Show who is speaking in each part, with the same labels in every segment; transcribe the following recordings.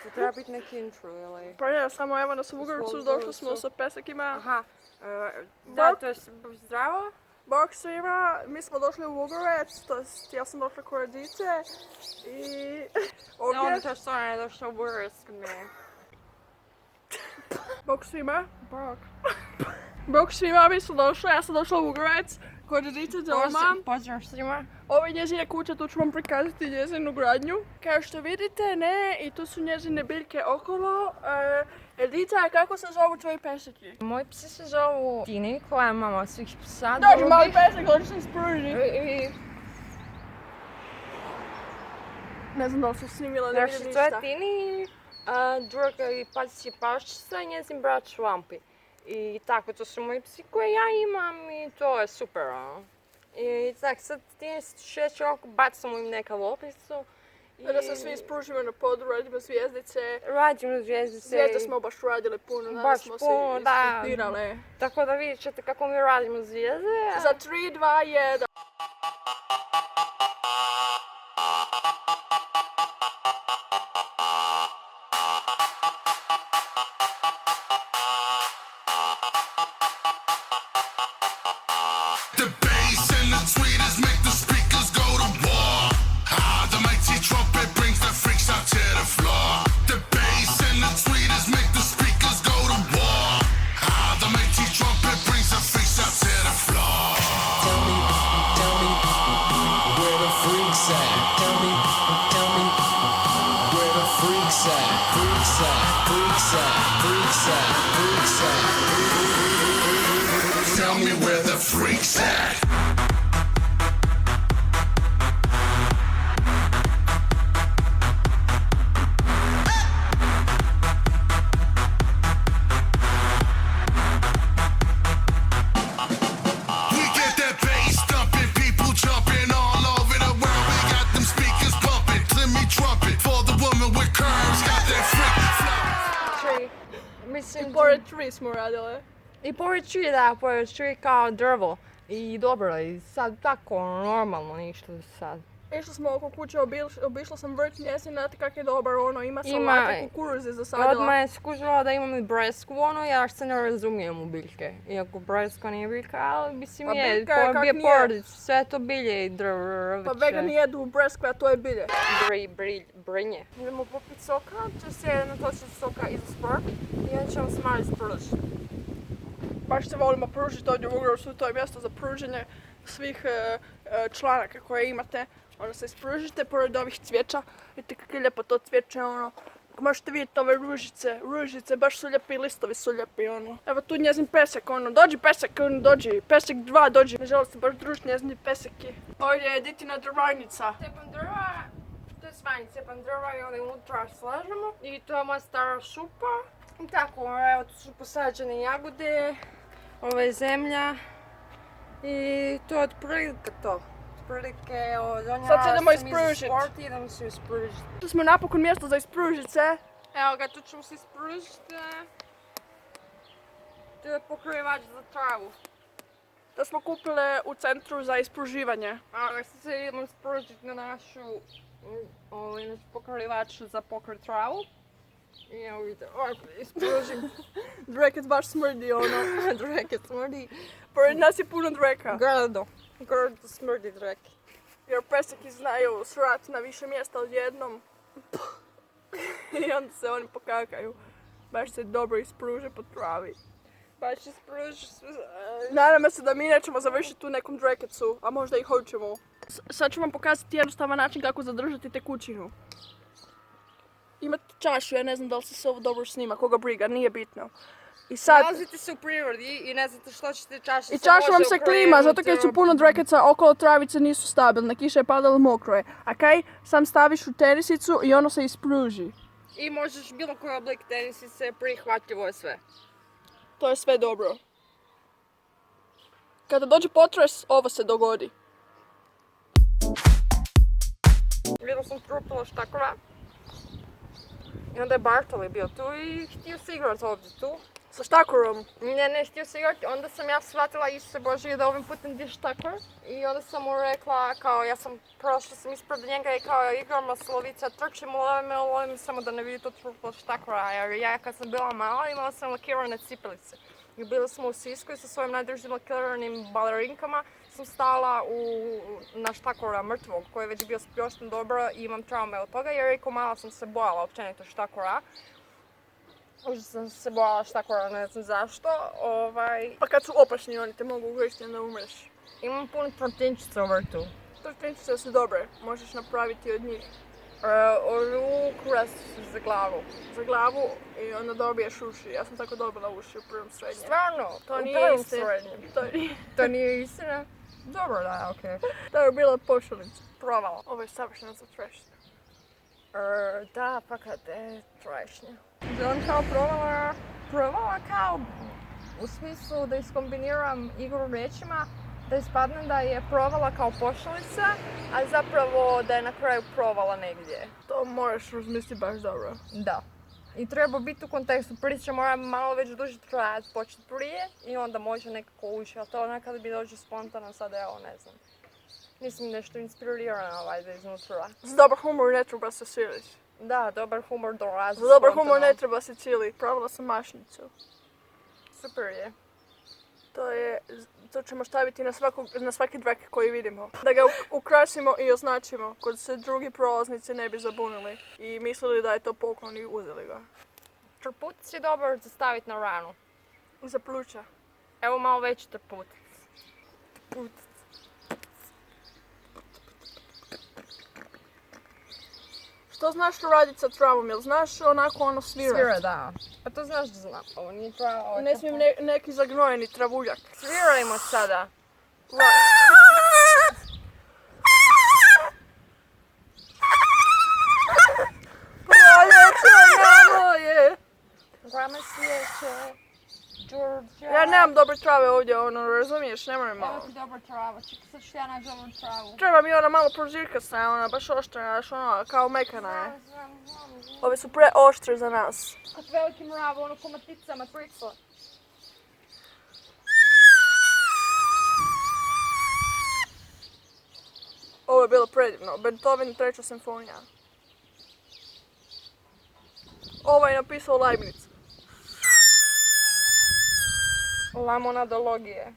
Speaker 1: To treba biti neki intro ili...
Speaker 2: Pa ne, samo evo nas u Vugrovcu, došli smo sa pesekima.
Speaker 1: Aha, da, to je zdravo.
Speaker 2: Bok svima, mi smo došli u Vugrovec, to jest ja sam došla kod rodice i ovdje...
Speaker 1: Oni to stvarno je došla u Vugrovec kod mene.
Speaker 2: Bok svima. Bok. Bok svima, mi smo došli, ja sam došla u Vugrovec kod rodice doma.
Speaker 1: Pozdrav svima.
Speaker 2: Ovo je njezina kuća, tu ću vam prikazati njezinu gradnju. Kao što vidite, ne, i tu su njezine biljke okolo. Edica, kako se zovu tvoji peseki?
Speaker 1: Moji psi se zovu Tini, koja je mama svih psa.
Speaker 2: Dođi, mali pesek, hoćeš se ispruži. Ne znam da li sam snimila, ne vidim ništa.
Speaker 1: To je Tini, druga je pasji paščica i njezin brat Švampi. I tako, to su moji psi koje ja imam i to je super, ono. I tak, sad Tini se šeće oko, bacamo im neka lopicu.
Speaker 2: Da se svi ispružimo na podu, radimo zvijezdice.
Speaker 1: Radimo zvijezdice.
Speaker 2: Zvijezde smo baš radili puno, danas smo se ispitirale.
Speaker 1: Tako da vidjet ćete kako mi radimo zvijezde.
Speaker 2: Za 3, 2, 1.
Speaker 3: The bass and the tweeters make the speakers go to war. The mighty trumpet brings the freaks out to the floor. The bass and the tweeters make the speakers go to war. The mighty trumpet brings the freaks out to the floor.
Speaker 4: Tell me where the freaks at. Tell me where the freaks at. Freaks at, freaks at, freaks at, freaks at.
Speaker 3: Tell me where the freaks at. We get that bass thumping, people jumping all over the world. We got them speakers pumping, Timmy trumpet for the woman with curves. Got that freak flow.
Speaker 1: Mislim,
Speaker 2: Pored 3 smo radile.
Speaker 1: i pored tri, da, pored tri kao drvo. I dobro, i sad tako normalno ništa sad.
Speaker 2: Išli smo oko kuće, obišla sam vrt njezin, znate kak je dobar, ono, ima
Speaker 1: Ima-
Speaker 2: salate, kukuruze zasadila.
Speaker 1: Odmah je skužila da imam i bresku, ono, ja se ne razumijem u biljke. Iako breska nije biljka, ali mislim
Speaker 2: Pa
Speaker 1: je,
Speaker 2: biljka je
Speaker 1: to
Speaker 2: kak
Speaker 1: je
Speaker 2: nije.
Speaker 1: porodic, sve to bilje i drveće.
Speaker 2: Pa vegani jedu breskve, a to je bilje.
Speaker 1: Brinje. Idemo popiti soka, će se natočiti soka i za sport i onda ćemo se malo ispružiti.
Speaker 2: Baš se volimo pružiti ovdje u Vugrovcu, to je mjesto za pruženje svih članaka koje imate. Onda se ispružite pored ovih cvijeća, vidite kako je lijepo to cvijeće, ono. Možete vidjeti ove ružice, baš su lijepi, listovi su lijepi, ono. Evo tu njezin pesek, ono, dođi pesek, ono, dođi, pesek 2, dođi. Ne žele se baš družiti njezini peseki. Ovdje je Editina drvarnica.
Speaker 1: Cepam drva, to je svanje, cepam drva i onda unutra slažemo. I to je moja stara šupa. I tako, evo tu su posađene jagode, ovo je zemlja. I to je otprilike to. Otprilike,
Speaker 2: Sad se idemo ispružit.
Speaker 1: Idemo se ispružiti.
Speaker 2: Tu smo napokon mjesto za ispružit se.
Speaker 1: Evo ga, tu ćemo se ispružiti. To je pokrivač za travu.
Speaker 2: To smo kupili u centru za ispruživanje.
Speaker 1: A sad se idemo ispružiti na naš pokrivač za pokrit travu. I evo vidite, ovako ispružim.
Speaker 2: Dreket baš smrdi, ono.
Speaker 1: Dreket smrdi.
Speaker 2: Pored nas je puno dreka.
Speaker 1: Grdo smrdi dreki.
Speaker 2: Jer peseki znaju srat na više mjesta odjednom. I onda se oni pokakaju. Baš se dobro ispruže po travi.
Speaker 1: Baš ispruži sve.
Speaker 2: Nadam se da mi nećemo završiti u nekom drekecu, a možda i hoćemo. Sad ću vam pokazati jednostavan način kako zadržati tekućinu. Imate čašu, ja ne znam da li se ovo dobro snima, koga briga, nije bitno. I sad...
Speaker 1: Nalazite se u prirodi i ne znate što ćete čaši.
Speaker 2: I čaša vam se klima, zato jer su puno drekeca okolo travice nisu stabilne, kiša je padala, mokro je. Okej, sam staviš u tenisicu i ono se ispruži.
Speaker 1: I možeš bilo koji oblik tenisice, prihvatljivo je sve.
Speaker 2: To je sve dobro. Kada dođe potres, ovo se dogodi.
Speaker 1: Vidio sam trupila štakora. I onda je Bartoli bio tu i htio se igrati ovdje tu.
Speaker 2: Sa štakorom.
Speaker 1: Ne, htio se još, onda sam ja shvatila Isuse Božije da ovim putem di štakor i onda sam mu rekla kao ja sam prošla sam ispred njega i kao igramo slovica, trčim, lovim samo da ne vidi to truplo štakora jer ja kad sam bila mala imala sam lakirane cipelice. I bili smo u Sisku i sa svojim najdržim lakiranim balerinkama sam stala na štakora mrtvog koji je već bio spjošten dobro i imam traume od toga jer kao mala sam se bojala općenito štakora. Užasno sam se bojala štakora, ne znam zašto.
Speaker 2: Pa kad su opasni oni te mogu ugristi da umreš.
Speaker 1: Imam puno proteinčica u vrtu.
Speaker 2: Proteinčice su dobre, možeš napraviti od njih.
Speaker 1: Kurac za glavu.
Speaker 2: Za glavu i onda dobiješ uši. Ja sam tako dobila uši u prvom srednjem.
Speaker 1: Stvarno?
Speaker 2: To
Speaker 1: u
Speaker 2: nije
Speaker 1: prvom
Speaker 2: istina.
Speaker 1: srednjem.
Speaker 2: To
Speaker 1: To nije istina? Dobro, da, okej.
Speaker 2: To je bila pošalica.
Speaker 1: Provala.
Speaker 2: Ovo je savršeno za trešnje.
Speaker 1: Da, fakat je trešnje. On kao provala kao u smislu da iskombiniram igru riječima, da ispadne da je provala kao pošalica, a zapravo da je na kraju provala negdje.
Speaker 2: To moraš razmisliti baš dobro.
Speaker 1: Da. I treba biti u kontekstu, priča mora malo već duže trajati, početi prije i onda može nekako ući, ali to nekada bi dođe spontano, sada evo ne znam. Nisam nešto inspirirana valjda iznutra.
Speaker 2: Za dobar humor ne treba se siliti.
Speaker 1: Da, dobar humor dolazi
Speaker 2: Za dobar
Speaker 1: spontano.
Speaker 2: humor ne treba se cili. Pravila sam mašnicu.
Speaker 1: Super je.
Speaker 2: To ćemo staviti na svaki dvek koji vidimo. Da ga ukrasimo i označimo, kod se drugi prolaznici ne bi zabunili i mislili da je to poklon i uzeli ga.
Speaker 1: Trputac je dobar za staviti na ranu.
Speaker 2: Za pluća.
Speaker 1: Evo malo veći trputac.
Speaker 2: Što znaš raditi sa travom? Jel znaš onako ono svirat?
Speaker 1: Svira, da. Pa to znaš da znam. Ovo nije trava, ovo je
Speaker 2: Ne smijem neki zagnojeni travuljak.
Speaker 1: Svirajmo sada.
Speaker 2: Proljeće namo je!
Speaker 1: Grame svijeće. Đurđa.
Speaker 2: Ja nemam dobre trave ovdje, ono, razumiješ, ne moram
Speaker 1: Evo
Speaker 2: malo.
Speaker 1: ti dobra trava. Čekaj, sad ću ja naći dobru travu.
Speaker 2: Treba mi ona malo prožirkasta, ona baš oštra, znaš, ono, kao mekana je.
Speaker 1: Znam.
Speaker 2: Ove su preoštre za nas.
Speaker 1: Kod veliki mrav, ono ko maticama, priksla.
Speaker 2: Ovo je bilo predivno, Beethoven 3. simfonija. Ovo je napisao Leibniz.
Speaker 1: La monadologije.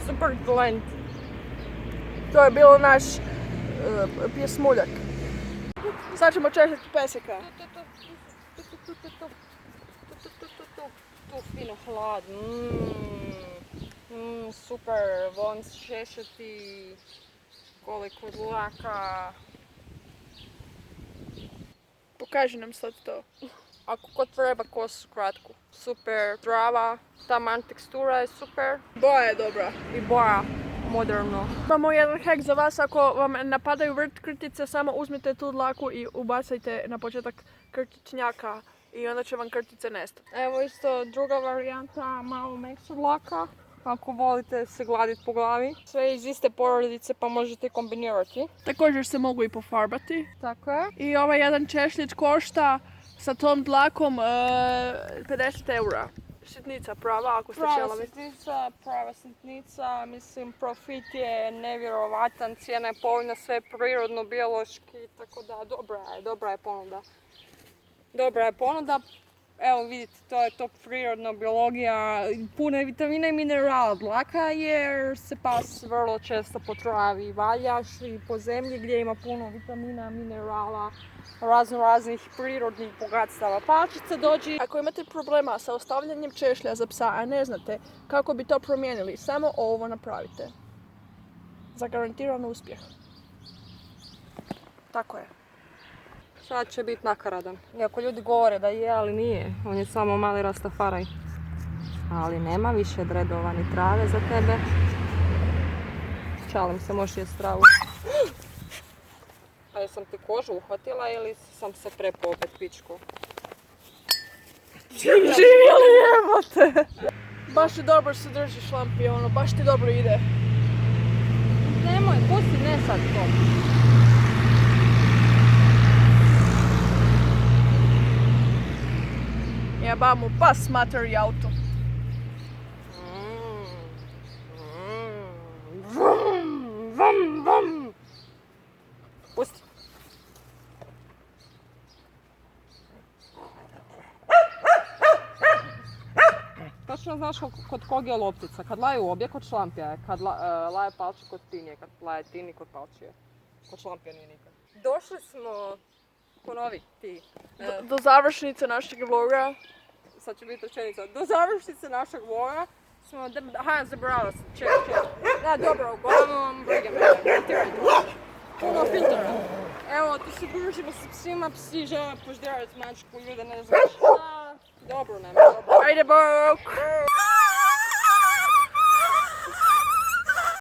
Speaker 1: Super talent.
Speaker 2: To je bilo naš pjesmuljak. Sad ćemo češljati pesika.
Speaker 1: Tu fino hlad. Super, von šešeti, koliko dlaka.
Speaker 2: Pokaži nam sad to.
Speaker 1: Ako ko treba kosu kratku. Super, trava, taman tekstura je super.
Speaker 2: Boja je dobra.
Speaker 1: I boja, moderno.
Speaker 2: Imamo jedan hack za vas, ako vam napadaju vrt krtice, samo uzmite tu dlaku i ubacajte na početak krtičnjaka i onda će vam krtice nestati.
Speaker 1: Evo isto druga varijanta, malo mekša dlaka. Ako volite se gladiti po glavi. Sve iz iste porodice pa možete kombinirati.
Speaker 2: Također se mogu i pofarbati.
Speaker 1: Tako je.
Speaker 2: I ovaj jedan češljić košta sa tom dlakom 50 eura. Sitnica prava, ako ste čelavi.
Speaker 1: Prava sitnica, mislim profit je nevjerovatan, cijena je povoljna, sve je prirodno, biološki, tako da dobra je ponuda. Dobra je ponuda, evo vidite, to je to prirodna biologija, puno je vitamina i minerala. Dlaka jer se pas vrlo često po travi valjaš i po zemlji gdje ima puno vitamina, minerala, raznih prirodnih bogatstava. Palčica dođi.
Speaker 2: Ako imate problema sa ostavljanjem češlja za psa, a ne znate kako bi to promijenili, samo ovo napravite. Za garantiran uspjeh. Tako je.
Speaker 1: Sad će biti nakaradan. Iako ljudi govore da je, ali nije. On je samo mali rastafaraj. Ali nema više dredova ni trave za tebe. Čalim se, možeš jesti travu. A jesam ti kožu uhvatila ili sam se prepao opet pičku?
Speaker 2: Živjeli jebote! Baš je dobro se drži šlampi, ono, baš ti dobro ide.
Speaker 1: Nemoj, pusti, ne sad to.
Speaker 2: Jeba mu pas materi auto.
Speaker 1: Vum, vum. Pusti. Točno znaš kod kog je loptica. Kad laju obje kod šlampija je, kad laje palči kod tinije, kad laje tini kod palčije. Kod šlampija nije nikad. Došli smo, ponovi ti.
Speaker 2: Do završnice našeg vloga.
Speaker 1: Sad će biti rečenica. Do završnice našeg vloga smo, zabrala sam, čekaj. Da, dobro, uglavnom, brige me, puno filtera. Evo, tu se družimo sa psima, psi žele poždirati mačku, ljude ne znam šta. Dobro nam je, dobro.
Speaker 2: Ajde, bok!